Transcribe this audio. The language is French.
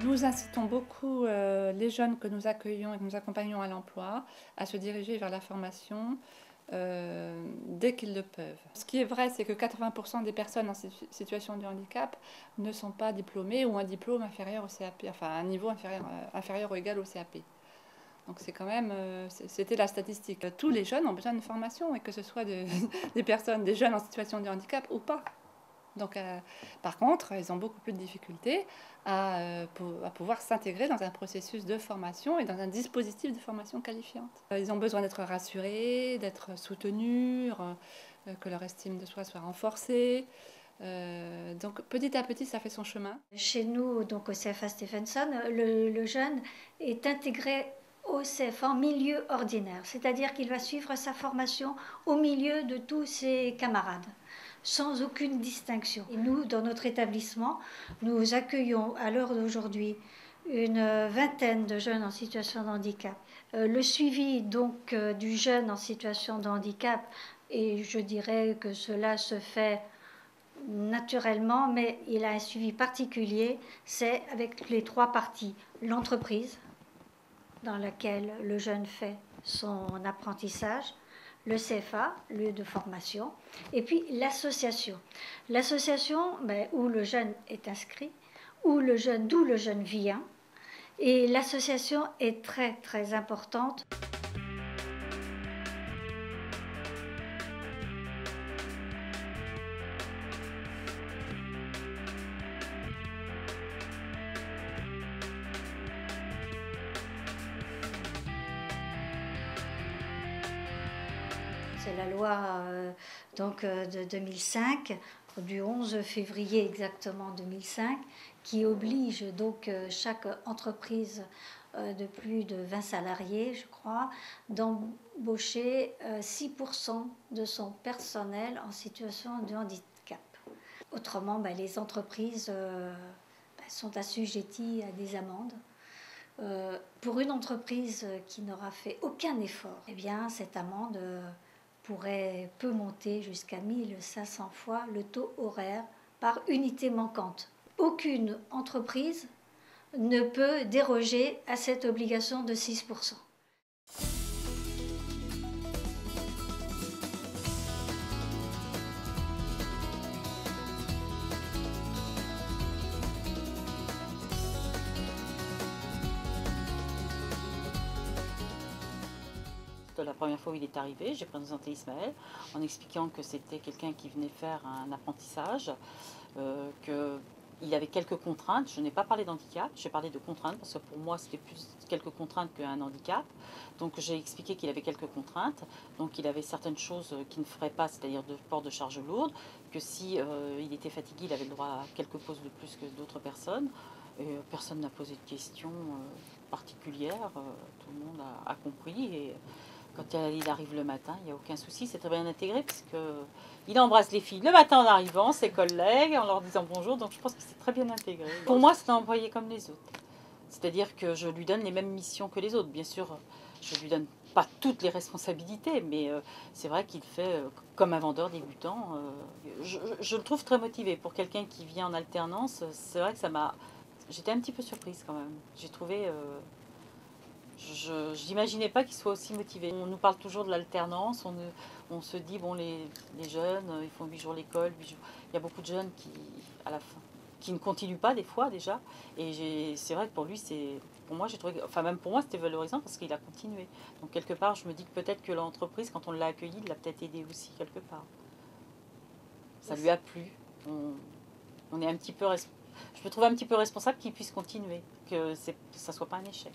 Nous incitons beaucoup les jeunes que nous accueillons et que nous accompagnons à l'emploi à se diriger vers la formation dès qu'ils le peuvent. Ce qui est vrai, c'est que 80% des personnes en situation de handicap ne sont pas diplômées ou un diplôme inférieur au CAP, enfin un niveau inférieur ou égal au CAP. Donc c'est quand même, c'était la statistique. Tous les jeunes ont besoin de formation, et que ce soit des jeunes en situation de handicap ou pas. Donc, par contre, ils ont beaucoup plus de difficultés à pouvoir s'intégrer dans un processus de formation et dans un dispositif de formation qualifiante. Ils ont besoin d'être rassurés, d'être soutenus, que leur estime de soi soit renforcée. Donc petit à petit, ça fait son chemin. Chez nous, donc au CFA Stephenson, le jeune est intégré au CFA en milieu ordinaire, c'est-à-dire qu'il va suivre sa formation au milieu de tous ses camarades, sans aucune distinction. Et nous, dans notre établissement, nous accueillons à l'heure d'aujourd'hui une vingtaine de jeunes en situation de handicap. Le suivi donc du jeune en situation de handicap, et je dirais que cela se fait naturellement, mais il a un suivi particulier, c'est avec les trois parties. L'entreprise, dans laquelle le jeune fait son apprentissage, le CFA, lieu de formation, et puis l'association. L'association où le jeune est inscrit, d'où le jeune vient, et l'association est très très importante. C'est la loi de 2005, du 11 février exactement 2005, qui oblige donc chaque entreprise de plus de 20 salariés, je crois, d'embaucher 6% de son personnel en situation de handicap. Autrement, les entreprises sont assujetties à des amendes. Pour une entreprise qui n'aura fait aucun effort, eh bien, cette amende peut monter jusqu'à 1500 fois le taux horaire par unité manquante. Aucune entreprise ne peut déroger à cette obligation de 6%. La première fois où il est arrivé, j'ai présenté Ismaël en expliquant que c'était quelqu'un qui venait faire un apprentissage, qu'il avait quelques contraintes. Je n'ai pas parlé d'handicap, j'ai parlé de contraintes parce que pour moi c'était plus quelques contraintes qu'un handicap. Donc j'ai expliqué qu'il avait quelques contraintes, donc il avait certaines choses qu'il ne ferait pas, c'est-à-dire de port de charges lourdes, que si il était fatigué, il avait le droit à quelques pauses de plus que d'autres personnes. Et personne n'a posé de questions particulières, tout le monde a compris. Et quand il arrive le matin, il n'y a aucun souci, c'est très bien intégré puisqu'il embrasse les filles le matin en arrivant, ses collègues, en leur disant bonjour, donc je pense que c'est très bien intégré. Pour moi, c'est un employé comme les autres. C'est-à-dire que je lui donne les mêmes missions que les autres. Bien sûr, je ne lui donne pas toutes les responsabilités, mais c'est vrai qu'il fait comme un vendeur débutant. Je le trouve très motivé. Pour quelqu'un qui vient en alternance, c'est vrai que ça m'a... J'étais un petit peu surprise quand même. J'ai trouvé... Je n'imaginais pas qu'il soit aussi motivé. On nous parle toujours de l'alternance, on se dit, bon, les jeunes, ils font 8 jours l'école, 8 jours. Il y a beaucoup de jeunes qui, à la fin, qui ne continuent pas des fois déjà. Et c'est vrai que pour lui, pour moi, j'ai trouvé, enfin même pour moi, c'était valorisant parce qu'il a continué. Donc quelque part, je me dis que peut-être que l'entreprise, quand on l'a accueilli, l'a peut-être aidé aussi quelque part. Ça lui a plu. On est un petit peu, je me trouve un petit peu responsable qu'il puisse continuer, que ça soit pas un échec.